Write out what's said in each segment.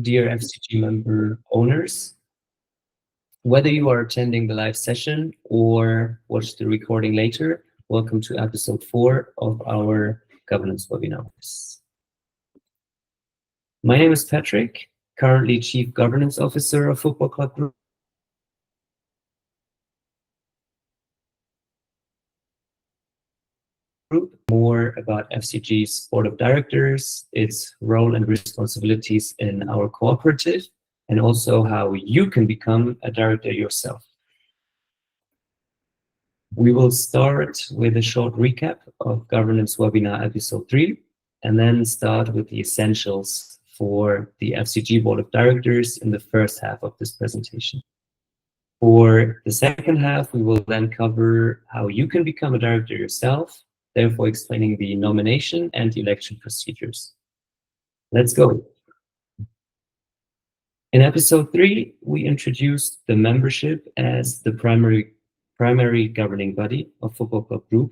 dear FCG member owners. Whether you are attending the live session or watch the recording later, welcome to episode 4 of our governance webinars. My name is Patrick, currently Chief Governance Officer of Football Club Group. More about FCG's board of directors, its role and responsibilities in our cooperative, and also how you can become a director yourself. We will start with a short recap of governance webinar episode 3, and then start with the essentials for the FCG board of directors in the first half of this presentation. For the second half, we will then cover how you can become a director yourself, therefore explaining the nomination and election procedures. Let's go. In episode 3, we introduced the membership as the primary governing body of Football Club Group.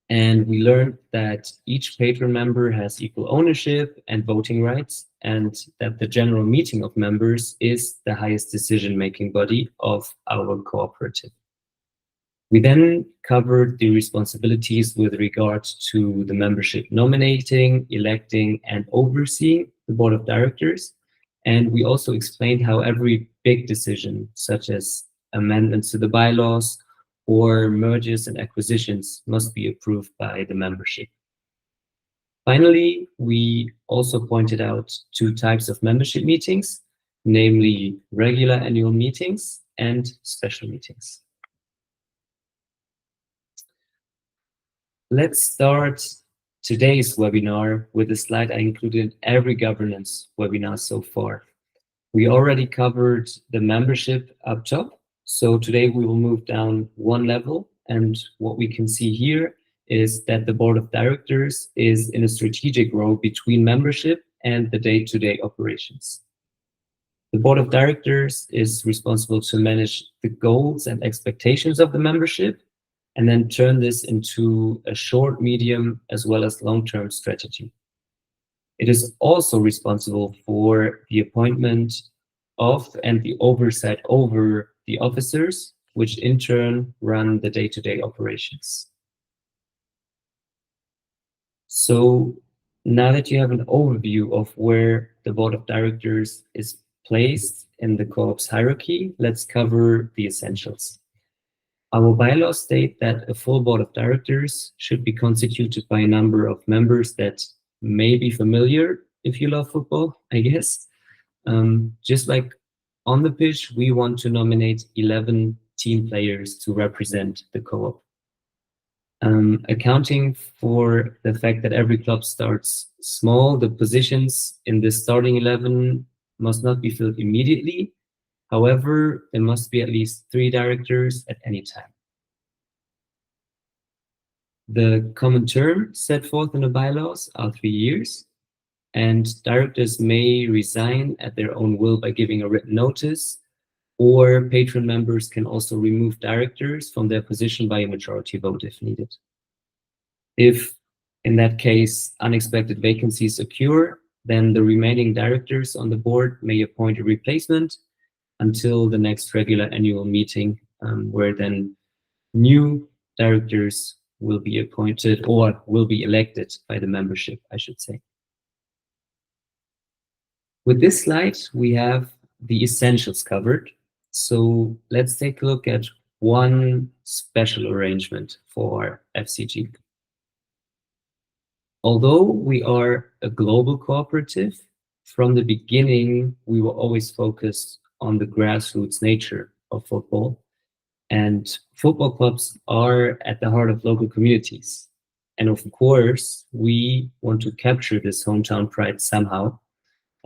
And we learned that each patron member has equal ownership and voting rights, and that the general meeting of members is the highest decision-making body of our cooperative. We then covered the responsibilities with regard to the membership nominating, electing, and overseeing the board of directors. And we also explained how every big decision, such as amendments to the bylaws or mergers and acquisitions, must be approved by the membership. Finally, we also pointed out 2 types of membership meetings, namely regular annual meetings and special meetings. Let's start today's webinar with a slide I included in every governance webinar so far. We already covered the membership up top, so today we will move down 1 level, and what we can see here is that the board of directors is in a strategic role between membership and the day-to-day operations. The board of directors is responsible to manage the goals and expectations of the membership, and then turn this into a short, medium, as well as long-term strategy. It is also responsible for the appointment of and the oversight over the officers, which in turn run the day-to-day operations. So now that you have an overview of where the board of directors is placed in the co-op's hierarchy, let's cover the essentials. Our bylaws state that a full board of directors should be constituted by a number of members that may be familiar if you love football, I guess. Just like on the pitch, we want to nominate 11 team players to represent the co-op. Accounting for the fact that every club starts small, the positions in the starting 11 must not be filled immediately. However, there must be at least 3 directors at any time. The common term set forth in the bylaws are 3 years, and directors may resign at their own will by giving a written notice, or patron members can also remove directors from their position by a majority vote if needed. If, in that case, unexpected vacancies occur, then the remaining directors on the board may appoint a replacement until the next regular annual meeting, where then new directors will be appointed or will be elected by the membership, I should say. With this slide, we have the essentials covered. So let's take a look at one special arrangement for FCG. Although we are a global cooperative, from the beginning, we were always focused on the grassroots nature of football. And football clubs are at the heart of local communities. And of course, we want to capture this hometown pride somehow.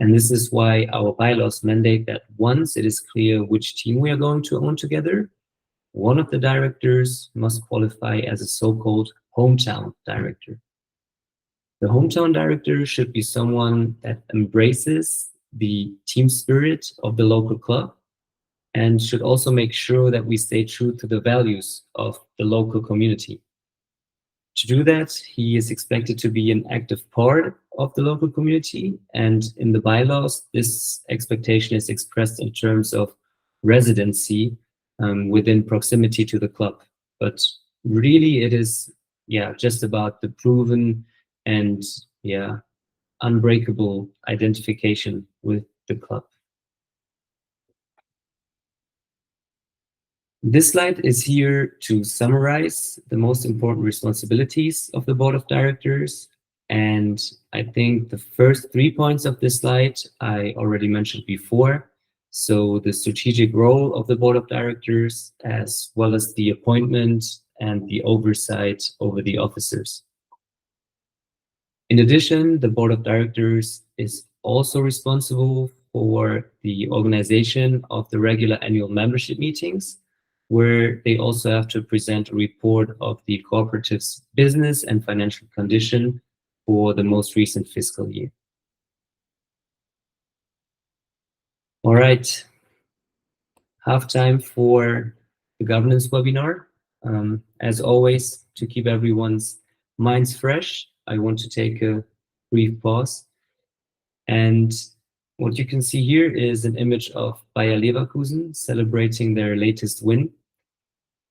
And this is why our bylaws mandate that once it is clear which team we are going to own together, one of the directors must qualify as a so-called hometown director. The hometown director should be someone that embraces the team spirit of the local club and should also make sure that we stay true to the values of the local community. To do that, he is expected to be an active part of the local community, and in the bylaws, this expectation is expressed in terms of residency within proximity to the club. But really, it is just about the proven and unbreakable identification with the club. This slide is here to summarize the most important responsibilities of the board of directors. And I think the first 3 points of this slide I already mentioned before. So the strategic role of the board of directors, as well as the appointment and the oversight over the officers. In addition, the board of directors is also responsible for the organization of the regular annual membership meetings, where they also have to present a report of the cooperative's business and financial condition for the most recent fiscal year. All right, half time for the governance webinar. As always, to keep everyone's minds fresh, I want to take a brief pause. And what you can see here is an image of Bayer Leverkusen celebrating their latest win.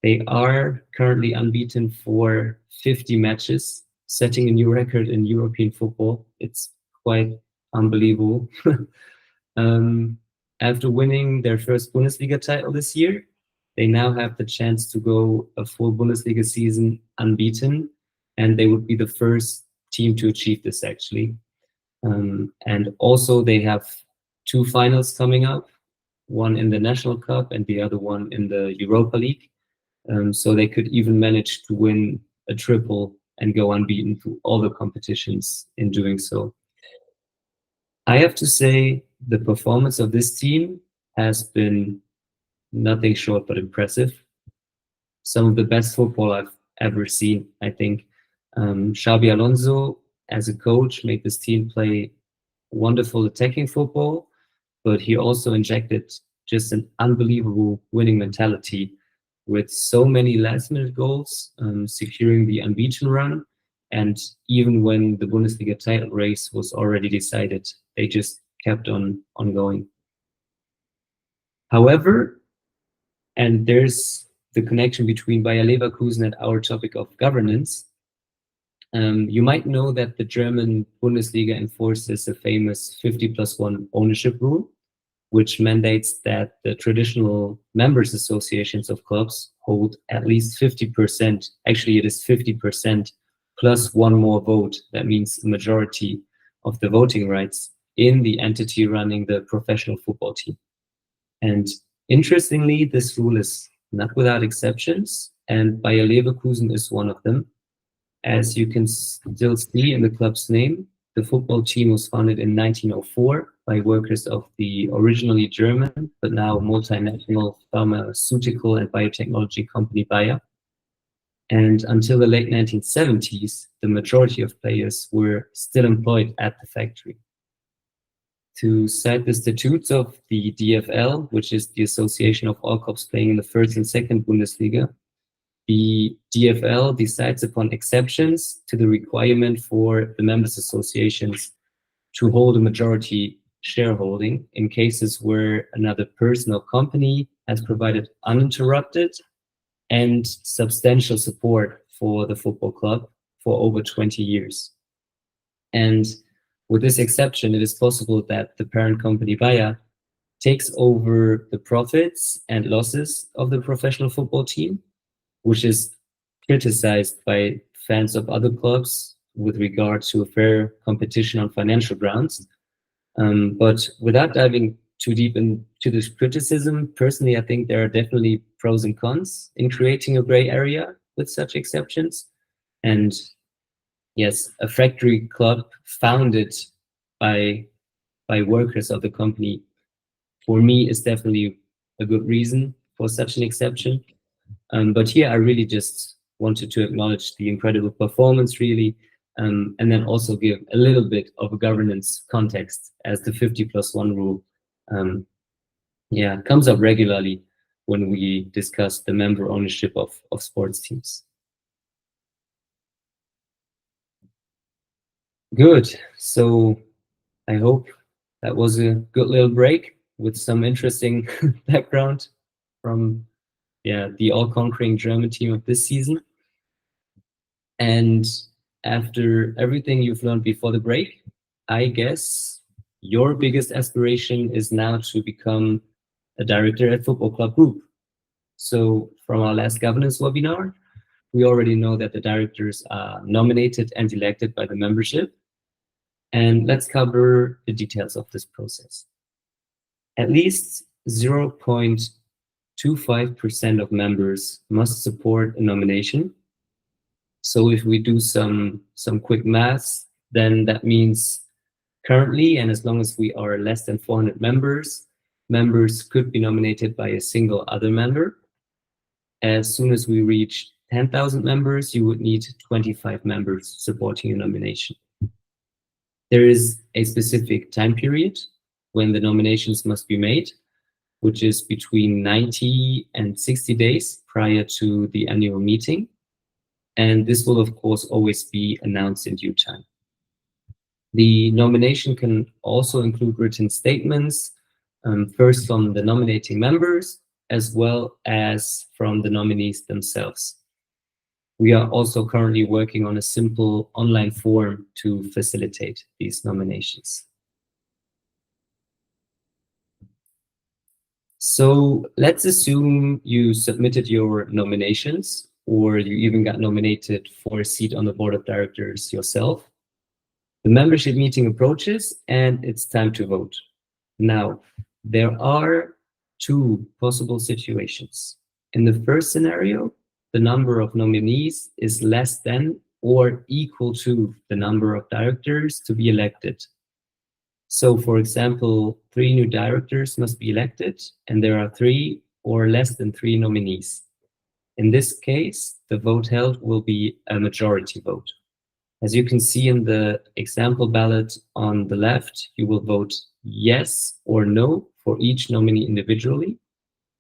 They are currently unbeaten for 50 matches, setting a new record in European football. It's quite unbelievable. After winning their first Bundesliga title this year, they now have the chance to go a full Bundesliga season unbeaten, and they would be the first team to achieve this, actually. And also they have 2 finals coming up, one in the National Cup and the other one in the Europa League. So they could even manage to win a triple and go unbeaten through all the competitions in doing so. I have to say the performance of this team has been nothing short but impressive. Some of the best football I've ever seen, I think. Xabi Alonso, as a coach, made this team play wonderful attacking football, but he also injected just an unbelievable winning mentality with so many last-minute goals, securing the unbeaten run. And even when the Bundesliga title race was already decided, they just kept on going. However, and there's the connection between Bayer Leverkusen and our topic of governance, you might know that the German Bundesliga enforces the famous 50+1 ownership rule, which mandates that the traditional members associations of clubs hold at least 50%. Actually, it is 50% plus one more vote. That means the majority of the voting rights in the entity running the professional football team. And interestingly, this rule is not without exceptions, and Bayer Leverkusen is one of them. As you can still see in the club's name, the football team was founded in 1904 by workers of the originally German, but now multinational pharmaceutical and biotechnology company Bayer. And until the late 1970s, the majority of players were still employed at the factory. To cite the statutes of the DFL, which is the association of all clubs playing in the first and second Bundesliga, the DFL decides upon exceptions to the requirement for the members associations to hold a majority shareholding in cases where another person or company has provided uninterrupted and substantial support for the football club for over 20 years. And with this exception, it is possible that the parent company Bayer takes over the profits and losses of the professional football team, which is criticized by fans of other clubs with regard to a fair competition on financial grounds. But without diving too deep into this criticism, personally, I think there are definitely pros and cons in creating a gray area with such exceptions. And yes, a factory club founded by workers of the company, for me, is definitely a good reason for such an exception. But here I really just wanted to acknowledge the incredible performance, really, and then also give a little bit of a governance context, as the 50+1 rule comes up regularly when we discuss the member ownership of sports teams. Good. So I hope that was a good little break with some interesting background from the all-conquering German team of this season. And after everything you've learned before the break, I guess your biggest aspiration is now to become a director at Football Club Group. So from our last governance webinar, we already know that the directors are nominated and elected by the membership. And let's cover the details of this process. At least 0.25% of members must support a nomination. So if we do some quick maths, then that means currently, and as long as we are less than 400 members, members could be nominated by a single other member. As soon as we reach 10,000 members, you would need 25 members supporting a nomination. There is a specific time period when the nominations must be made, which is between 90 and 60 days prior to the annual meeting. And this will, of course, always be announced in due time. The nomination can also include written statements, first from the nominating members, as well as from the nominees themselves. We are also currently working on a simple online form to facilitate these nominations. So let's assume you submitted your nominations, or you even got nominated for a seat on the board of directors yourself. The membership meeting approaches and it's time to vote. Now, there are two possible situations. In the first scenario, the number of nominees is less than or equal to the number of directors to be elected. So, for example, 3 new directors must be elected, and there are 3 or less than 3 nominees. In this case, the vote held will be a majority vote. As you can see in the example ballot on the left, you will vote yes or no for each nominee individually,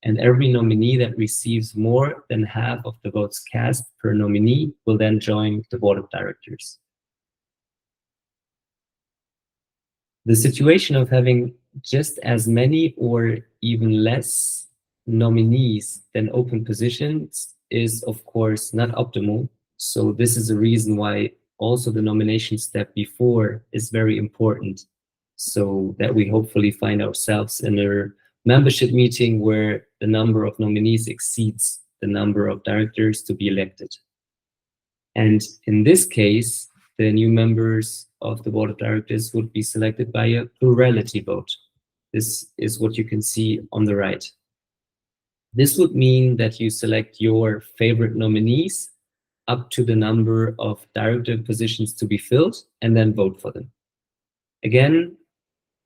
and every nominee that receives more than half of the votes cast per nominee will then join the board of directors. The situation of having just as many or even less nominees than open positions is, of course, not optimal. So this is a reason why also the nomination step before is very important, so that we hopefully find ourselves in a membership meeting where the number of nominees exceeds the number of directors to be elected. And in this case, the new members of the board of directors would be selected by a plurality vote. This is what you can see on the right. This would mean that you select your favorite nominees up to the number of director positions to be filled and then vote for them. Again,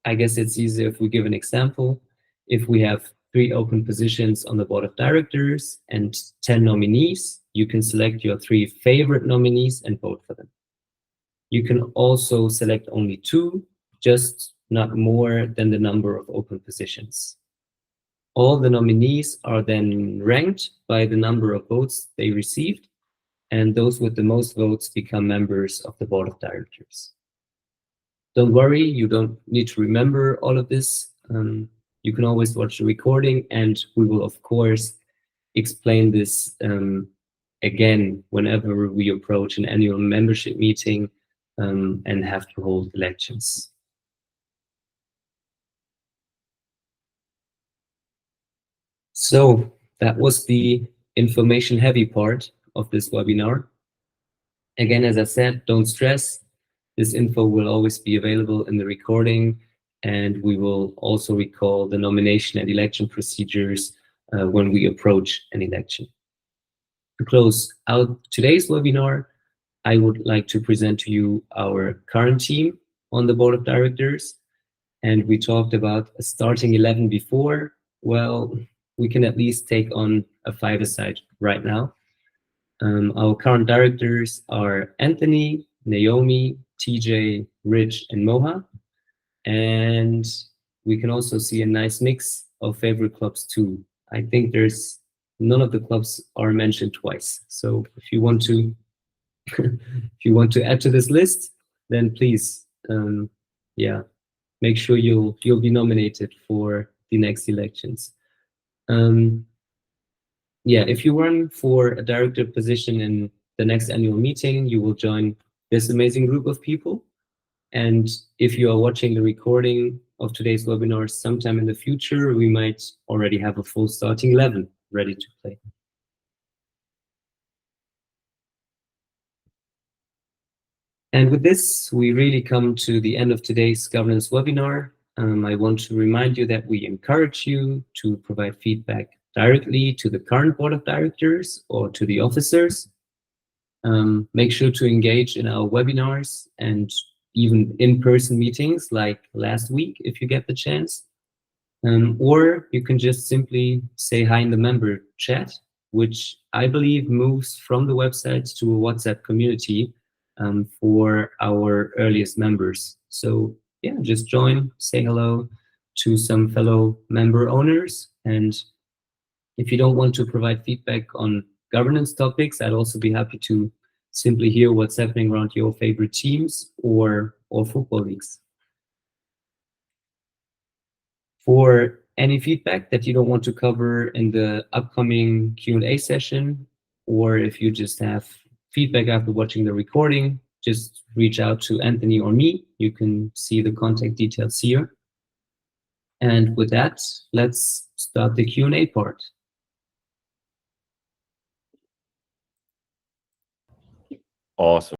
I guess it's easier if we give an example. If we have 3 open positions on the board of directors and 10 nominees, you can select your 3 favorite nominees and vote for them. You can also select only 2, just not more than the number of open positions. All the nominees are then ranked by the number of votes they received, and those with the most votes become members of the board of directors. Don't worry, you don't need to remember all of this. You can always watch the recording, and we will, of course, explain this again whenever we approach an annual membership meeting and have to hold elections. So that was the information-heavy part of this webinar. Again, as I said, don't stress. This info will always be available in the recording, and we will also recall the nomination and election procedures when we approach an election. To close out today's webinar, I would like to present to you our current team on the board of directors. And we talked about a starting 11 before. Well, we can at least take on a 5-a-side right now. Our current directors are Anthony, Naomi, TJ, Rich, and Moha. And we can also see a nice mix of favorite clubs too. I think there's none of the clubs are mentioned twice. So if you want to if you want to add to this list, then please, yeah, make sure you'll be nominated for the next elections. Yeah, if you run for a director position in the next annual meeting, you will join this amazing group of people. And if you are watching the recording of today's webinar sometime in the future, we might already have a full starting 11 ready to play. And with this, we really come to the end of today's governance webinar. I want to remind you that we encourage you to provide feedback directly to the current board of directors or to the officers. Make sure to engage in our webinars and even in-person meetings like last week if you get the chance. Or you can just simply say hi in the member chat, which I believe moves from the website to a WhatsApp community for our earliest members. So yeah, just join, say hello to some fellow member owners. And if you don't want to provide feedback on governance topics, I'd also be happy to simply hear what's happening around your favorite teams or football leagues. For any feedback that you don't want to cover in the upcoming Q&A session, or if you just have feedback after watching the recording, just reach out to Anthony or me. You can see the contact details here. And with that, let's start the Q&A part. Awesome.